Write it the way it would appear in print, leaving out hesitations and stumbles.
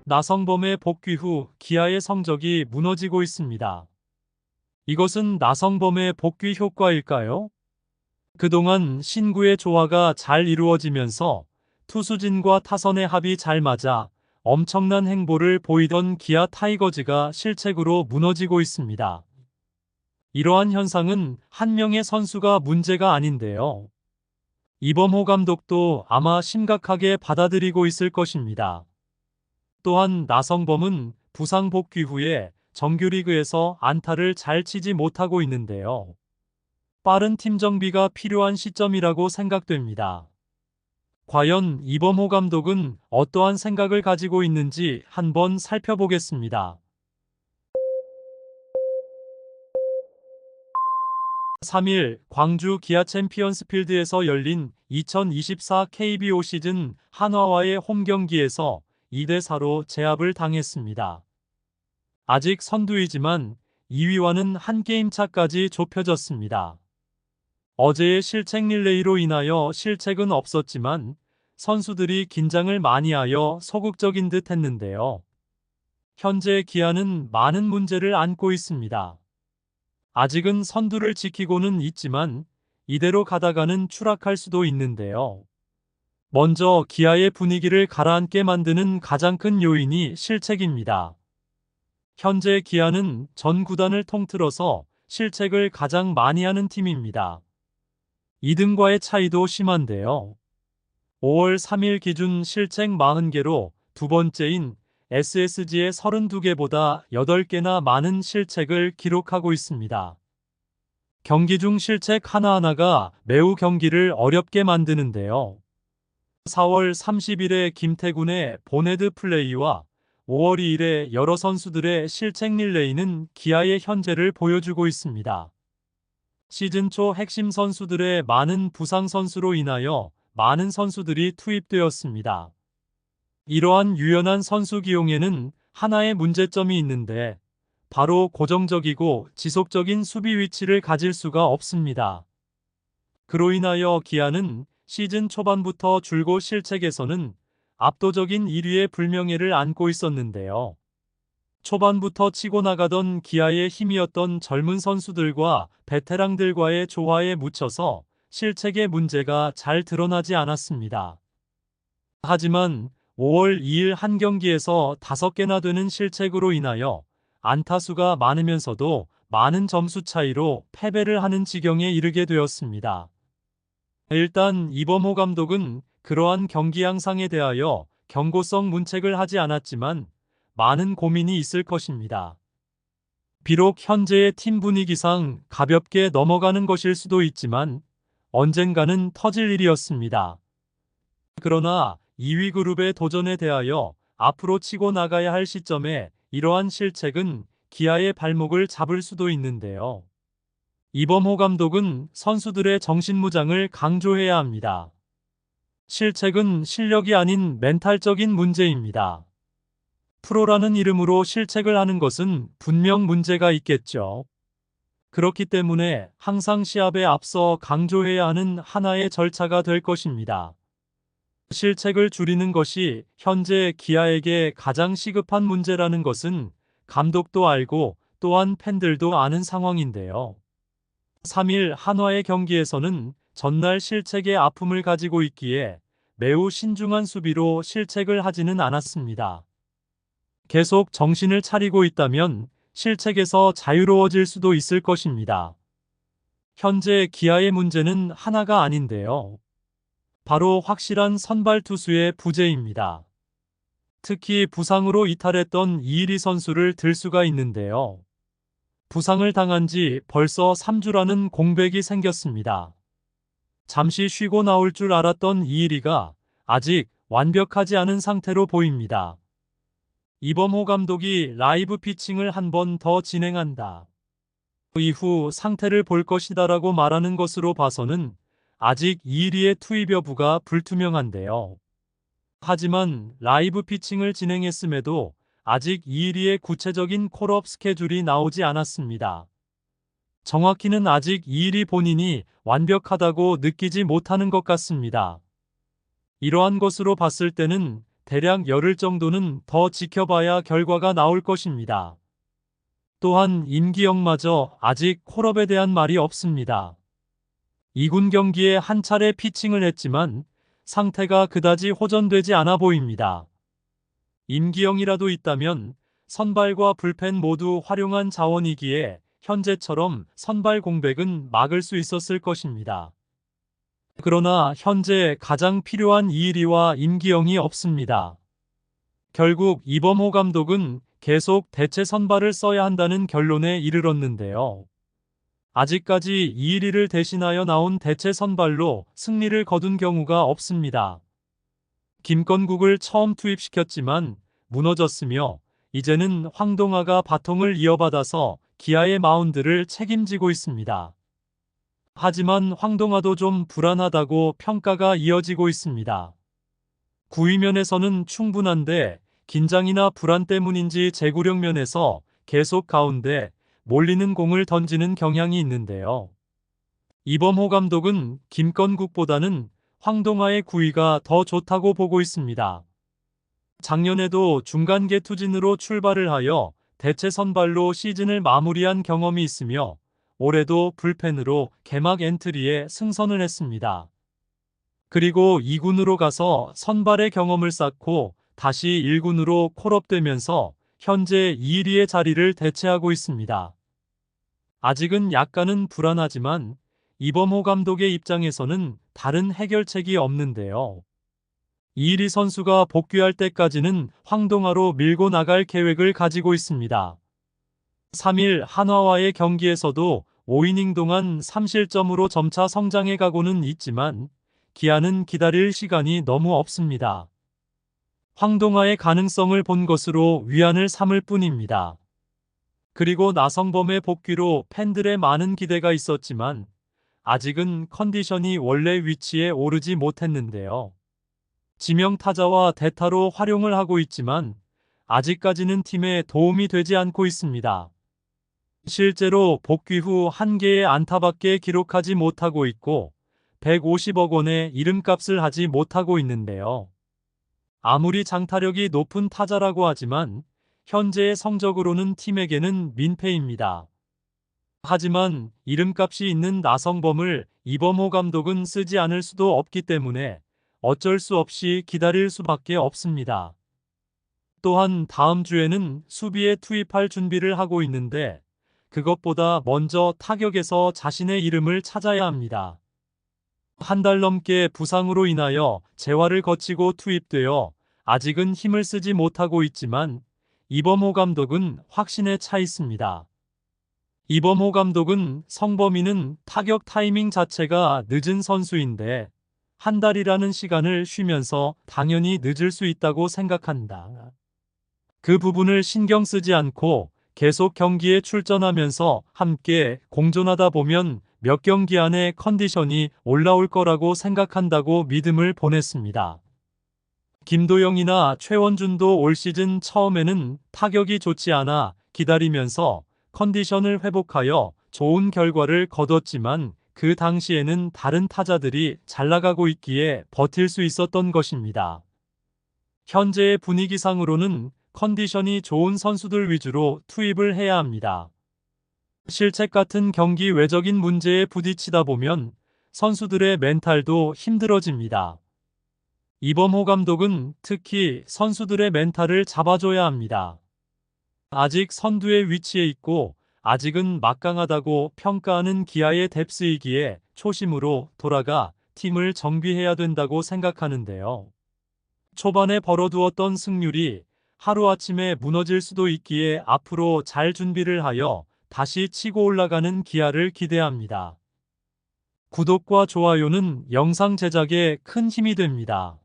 나성범의 복귀 후 기아의 성적이 무너지고 있습니다. 이것은 나성범의 복귀 효과일까요? 그동안 신구의 조화가 잘 이루어지면서 투수진과 타선의 합이 잘 맞아 엄청난 행보를 보이던 기아 타이거즈가 실책으로 무너지고 있습니다. 이러한 현상은 한 명의 선수가 문제가 아닌데요. 이범호 감독도 아마 심각하게 받아들이고 있을 것입니다. 또한 나성범은 부상 복귀 후에 정규리그에서 안타를 잘 치지 못하고 있는데요. 빠른 팀 정비가 필요한 시점이라고 생각됩니다. 과연 이범호 감독은 어떠한 생각을 가지고 있는지 한번 살펴보겠습니다. 3일 광주 기아 챔피언스 필드에서 열린 2024 KBO 시즌 한화와의 홈 경기에서 2대4로 제압을 당했습니다. 아직 선두이지만 2위와는 한 게임 차까지 좁혀졌습니다. 어제의 실책 릴레이로 인하여 실책은 없었지만 선수들이 긴장을 많이 하여 소극적인 듯 했는데요. 현재 기아는 많은 문제를 안고 있습니다. 아직은 선두를 지키고는 있지만 이대로 가다가는 추락할 수도 있는데요. 먼저 기아의 분위기를 가라앉게 만드는 가장 큰 요인이 실책입니다. 현재 기아는 전 구단을 통틀어서 실책을 가장 많이 하는 팀입니다. 2등과의 차이도 심한데요. 5월 3일 기준 실책 40개로 두 번째인 SSG의 32개보다 8개나 많은 실책을 기록하고 있습니다. 경기 중 실책 하나하나가 매우 경기를 어렵게 만드는데요. 4월 30일에 김태군의 보네드 플레이와 5월 2일에 여러 선수들의 실책 릴레이는 기아의 현재를 보여주고 있습니다. 시즌 초 핵심 선수들의 많은 부상 선수로 인하여 많은 선수들이 투입되었습니다. 이러한 유연한 선수 기용에는 하나의 문제점이 있는데 바로 고정적이고 지속적인 수비 위치를 가질 수가 없습니다. 그로 인하여 기아는 시즌 초반부터 줄곧 실책에서는 압도적인 1위의 불명예를 안고 있었는데요. 초반부터 치고 나가던 기아의 힘이었던 젊은 선수들과 베테랑들과의 조화에 묻혀서 실책의 문제가 잘 드러나지 않았습니다. 하지만 5월 2일 한 경기에서 5개나 되는 실책으로 인하여 안타수가 많으면서도 많은 점수 차이로 패배를 하는 지경에 이르게 되었습니다. 일단 이범호 감독은 그러한 경기 양상에 대하여 경고성 문책을 하지 않았지만 많은 고민이 있을 것입니다. 비록 현재의 팀 분위기상 가볍게 넘어가는 것일 수도 있지만 언젠가는 터질 일이었습니다. 그러나 2위 그룹의 도전에 대하여 앞으로 치고 나가야 할 시점에 이러한 실책은 기아의 발목을 잡을 수도 있는데요. 이범호 감독은 선수들의 정신무장을 강조해야 합니다. 실책은 실력이 아닌 멘탈적인 문제입니다. 프로라는 이름으로 실책을 하는 것은 분명 문제가 있겠죠. 그렇기 때문에 항상 시합에 앞서 강조해야 하는 하나의 절차가 될 것입니다. 실책을 줄이는 것이 현재 기아에게 가장 시급한 문제라는 것은 감독도 알고 또한 팬들도 아는 상황인데요. 3일 한화의 경기에서는 전날 실책의 아픔을 가지고 있기에 매우 신중한 수비로 실책을 하지는 않았습니다. 계속 정신을 차리고 있다면 실책에서 자유로워질 수도 있을 것입니다. 현재 기아의 문제는 하나가 아닌데요. 바로 확실한 선발 투수의 부재입니다. 특히 부상으로 이탈했던 이일이 선수를 들 수가 있는데요. 부상을 당한 지 벌써 3주라는 공백이 생겼습니다. 잠시 쉬고 나올 줄 알았던 이일이가 아직 완벽하지 않은 상태로 보입니다. 이범호 감독이 라이브 피칭을 한 번 더 진행한다. 이후 상태를 볼 것이다라고 말하는 것으로 봐서는 아직 이일이의 투입 여부가 불투명한데요. 하지만 라이브 피칭을 진행했음에도 아직 이일이의 구체적인 콜업 스케줄이 나오지 않았습니다. 정확히는 아직 이일이 본인이 완벽하다고 느끼지 못하는 것 같습니다. 이러한 것으로 봤을 때는 대략 열흘 정도는 더 지켜봐야 결과가 나올 것입니다. 또한 임기영마저 아직 콜업에 대한 말이 없습니다. 2군 경기에 한 차례 피칭을 했지만 상태가 그다지 호전되지 않아 보입니다. 임기영이라도 있다면 선발과 불펜 모두 활용한 자원이기에 현재처럼 선발 공백은 막을 수 있었을 것입니다. 그러나 현재 가장 필요한 이일이와 임기영이 없습니다. 결국 이범호 감독은 계속 대체 선발을 써야 한다는 결론에 이르렀는데요. 아직까지 이일이를 대신하여 나온 대체 선발로 승리를 거둔 경우가 없습니다. 김건국을 처음 투입시켰지만 무너졌으며 이제는 황동아가 바통을 이어받아서 기아의 마운드를 책임지고 있습니다. 하지만 황동아도 좀 불안하다고 평가가 이어지고 있습니다. 구위면에서는 충분한데 긴장이나 불안 때문인지 제구력 면에서 계속 가운데 몰리는 공을 던지는 경향이 있는데요. 이범호 감독은 김건국보다는 황동아의 구위가 더 좋다고 보고 있습니다. 작년에도 중간계 투진으로 출발을 하여 대체 선발로 시즌을 마무리한 경험이 있으며 올해도 불펜으로 개막 엔트리에 승선을 했습니다. 그리고 2군으로 가서 선발의 경험을 쌓고 다시 1군으로 콜업되면서 현재 2위의 자리를 대체하고 있습니다. 아직은 약간은 불안하지만 이범호 감독의 입장에서는 다른 해결책이 없는데요. 이일이 선수가 복귀할 때까지는 황동아로 밀고 나갈 계획을 가지고 있습니다. 3일 한화와의 경기에서도 5이닝 동안 3실점으로 점차 성장해 가고는 있지만 기아는 기다릴 시간이 너무 없습니다. 황동아의 가능성을 본 것으로 위안을 삼을 뿐입니다. 그리고 나성범의 복귀로 팬들의 많은 기대가 있었지만 아직은 컨디션이 원래 위치에 오르지 못했는데요. 지명 타자와 대타로 활용을 하고 있지만 아직까지는 팀에 도움이 되지 않고 있습니다. 실제로 복귀 후 한 개의 안타밖에 기록하지 못하고 있고 150억 원의 이름값을 하지 못하고 있는데요. 아무리 장타력이 높은 타자라고 하지만 현재의 성적으로는 팀에게는 민폐입니다. 하지만 이름값이 있는 나성범을 이범호 감독은 쓰지 않을 수도 없기 때문에 어쩔 수 없이 기다릴 수밖에 없습니다. 또한 다음 주에는 수비에 투입할 준비를 하고 있는데 그것보다 먼저 타격에서 자신의 이름을 찾아야 합니다. 한 달 넘게 부상으로 인하여 재활을 거치고 투입되어 아직은 힘을 쓰지 못하고 있지만 이범호 감독은 확신에 차 있습니다. 이범호 감독은 성범이는 타격 타이밍 자체가 늦은 선수인데 한 달이라는 시간을 쉬면서 당연히 늦을 수 있다고 생각한다. 그 부분을 신경 쓰지 않고 계속 경기에 출전하면서 함께 공존하다 보면 몇 경기 안에 컨디션이 올라올 거라고 생각한다고 믿음을 보냈습니다. 김도영이나 최원준도 올 시즌 처음에는 타격이 좋지 않아 기다리면서 컨디션을 회복하여 좋은 결과를 거뒀지만 그 당시에는 다른 타자들이 잘 나가고 있기에 버틸 수 있었던 것입니다. 현재의 분위기상으로는 컨디션이 좋은 선수들 위주로 투입을 해야 합니다. 실책 같은 경기 외적인 문제에 부딪히다 보면 선수들의 멘탈도 힘들어집니다. 이범호 감독은 특히 선수들의 멘탈을 잡아줘야 합니다. 아직 선두의 위치에 있고 아직은 막강하다고 평가하는 기아의 뎁스이기에 초심으로 돌아가 팀을 정비해야 된다고 생각하는데요. 초반에 벌어두었던 승률이 하루아침에 무너질 수도 있기에 앞으로 잘 준비를 하여 다시 치고 올라가는 기아를 기대합니다. 구독과 좋아요는 영상 제작에 큰 힘이 됩니다.